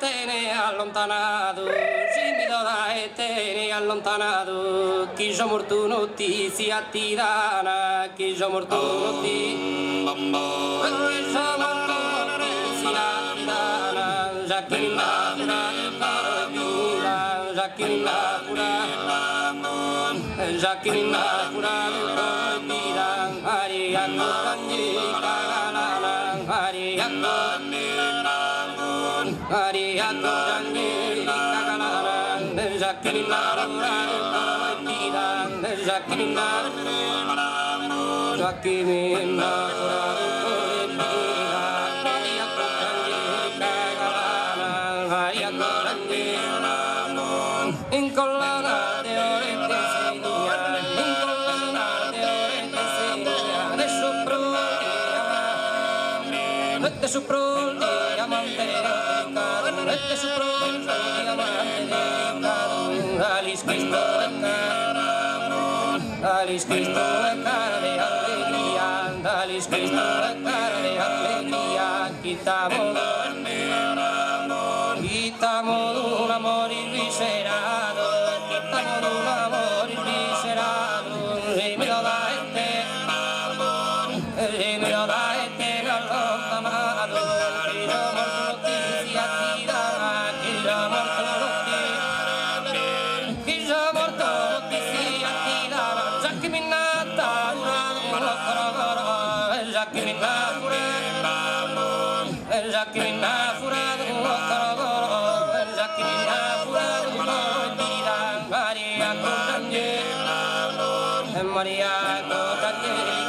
te ne hai allontanato, gimido da e te ne hai allontanato, chi già morto non ti si attirana, chi già morto non ti, chi già morto non ti si attirana, già che mi natura, già che mi natura, già che mi natura, Maria Cognica, Maria Cognica, Maria Cognica, già che mi natura, già che mi natura, già che mi natura. Su pro diamante delicado, vete su pro diamante delicado, Alice Cristo de cara, Alice Cristo de cara de alegría, Alice Cristo de cara de alegría, quitamos un amor inviscerado, quitamos un amor inviscerado, y me lo da este, y me lo da este. Maria,